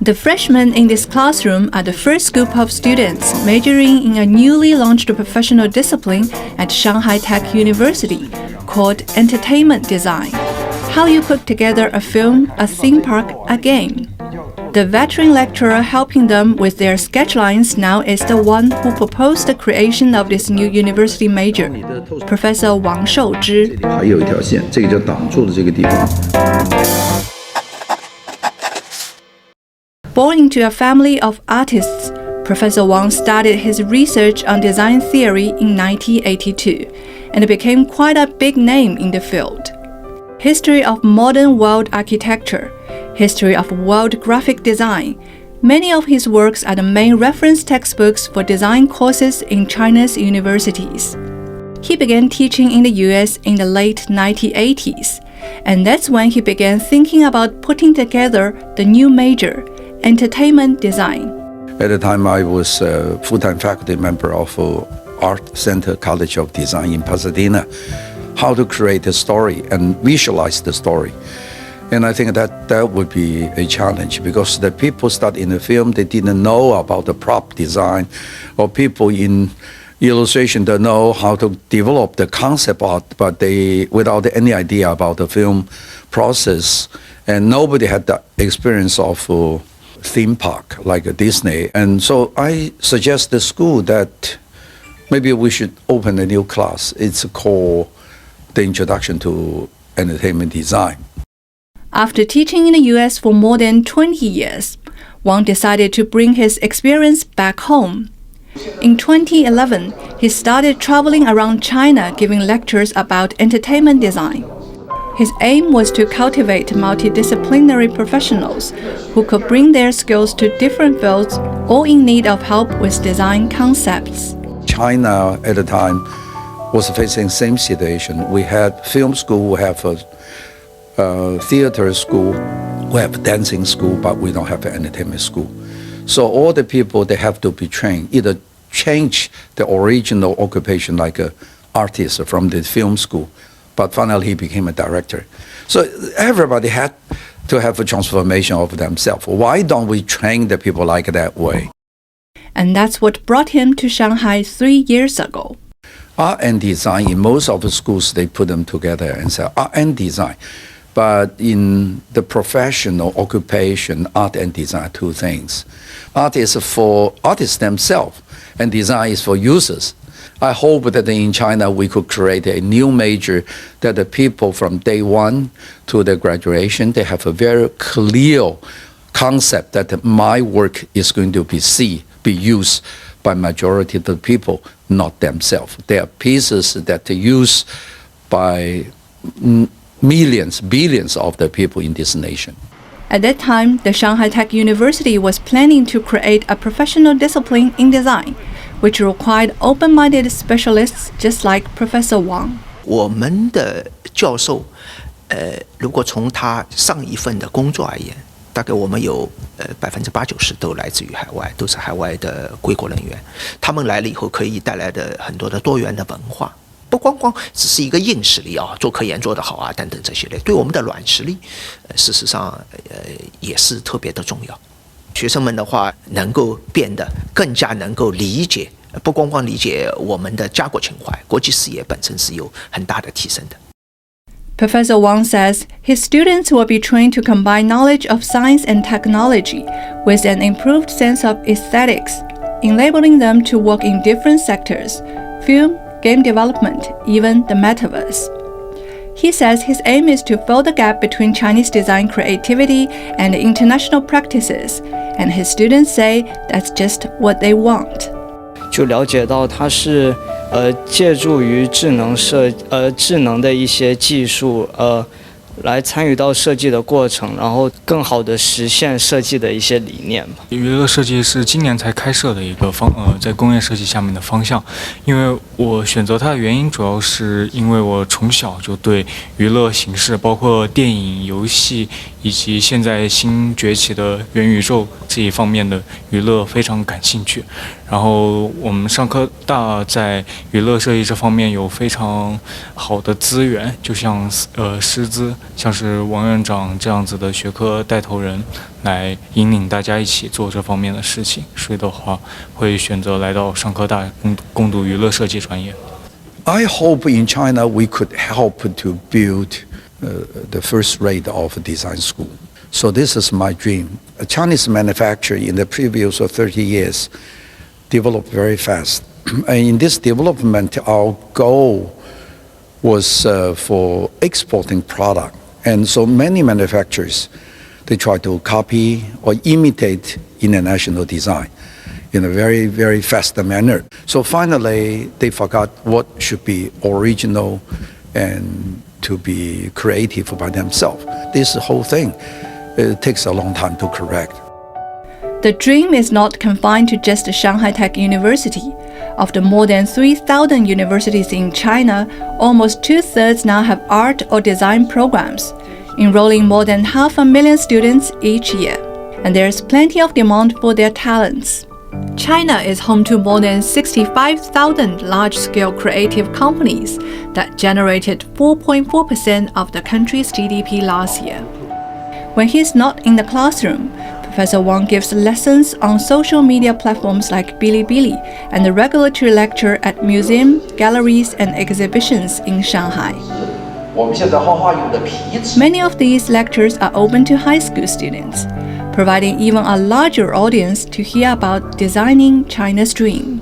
The freshmen in this classroom are the first group of students majoring in a newly launched professional discipline at Shanghai Tech University called Entertainment Design. How you put together a film, a theme park, a game. The veteran lecturer helping them with their sketchlines now is the one who proposed the creation of this new university major, Professor Wang Shouzhi. 还有一条线，这个叫挡住的这个地方。 Born into a family of artists, Professor Wang started his research on design theory in 1982 and became quite a big name in the field. History of modern world architecture, history of world graphic design. Many of his works are the main reference textbooks for design courses in China's universities. He began teaching in the US in the late 1980s, and that's when he began thinking about putting together the new major, Entertainment Design. At the time, I was a full-time faculty member of Art Center College of Design in Pasadena. How to create a story and visualize the story. And I think that would be a challenge because the people studying the film, they didn't know about the prop design, or people in illustration don't know how to develop the concept art, but they without any idea about the film process. And nobody had the experience of theme park like a Disney. And so I suggest the school that maybe we should open a new class. It's called the Introduction to Entertainment Design. After teaching in the US for more than 20 years, Wang decided to bring his experience back home. In 2011, he started traveling around China giving lectures about entertainment design. His aim was to cultivate multidisciplinary professionals who could bring their skills to different fields, all in need of help with design concepts. China at the time was facing same situation. We had film school, we have a theater school, we have dancing school, but we don't have an entertainment school. So all the people, they have to be trained, either change the original occupation like an artist from the film school, but finally he became a director. So everybody had to have a transformation of themselves. Why don't we train the people like that way? And that's what brought him to Shanghai 3 years ago. Art and design, in most of the schools, they put them together and say art and design. But in the professional occupation, art and design are two things. Art is for artists themselves, and design is for users. I hope that in China we could create a new major that the people from day one to the graduation, they have a very clear concept that my work is going to be used by majority of the people, not themselves. They are pieces that are used by millions, billions of the people in this nation. At that time, the Shanghai Tech University was planning to create a professional discipline in design, which required open-minded specialists just like Professor Wang. 我们的教授，如果从他上一份的工作而言，大概我们有80%-90%都来自于海外，都是海外的归国人员。他们来了以后，可以带来的很多的多元的文化，不光只是一个硬实力啊，做科研做得好啊等等这些类，对我们的软实力，事实上也是特别的重要。学生们的话，能够变得更加能够理解，不光理解我们的家国情怀，国际视野本身是有很大的提升的。Professor Wang says his students will be trained to combine knowledge of science and technology with an improved sense of aesthetics, enabling them to work in different sectors: film, game development, even the metaverse. He says his aim is to fill the gap between Chinese design creativity and international practices, and his students say that's just what they want. 就了解到它是借助于智能的一些技术来参与到设计的过程，然后更好的实现设计的一些理念吧。娱乐设计是今年才开设的一个在工业设计下面的方向。因为我选择它的原因，主要是因为我从小就对娱乐形式，包括电影、游戏以及现在新崛起的元宇宙这一方面的娱乐非常感兴趣。然后我们上科大在娱乐设计这方面有非常好的资源，就像师资，像是王院长这样子的学科带头人，来引领大家一起做这方面的事情。所以的话，会选择来到上科大攻读娱乐设计专业。I hope in China we could help to build the first rate of design school. So this is my dream. A Chinese manufacturer in the previous 30 years developed very fast. And in this development, our goal was for exporting product. And so many manufacturers, they try to copy or imitate international design in a very, very fast manner. So finally, they forgot what should be original and to be creative by themselves. This whole thing, it takes a long time to correct. The dream is not confined to just Shanghai Tech University. Of the more than 3,000 universities in China, almost 2/3 now have art or design programs, enrolling more than 500,000 students each year. And there's plenty of demand for their talents. China is home to more than 65,000 large-scale creative companies that generated 4.4% of the country's GDP last year. When he's not in the classroom, Professor Wang gives lessons on social media platforms like Bilibili and a regulatory lecture at museums, galleries, and exhibitions in Shanghai. Many of these lectures are open to high school students, providing even a larger audience to hear about designing China's dream.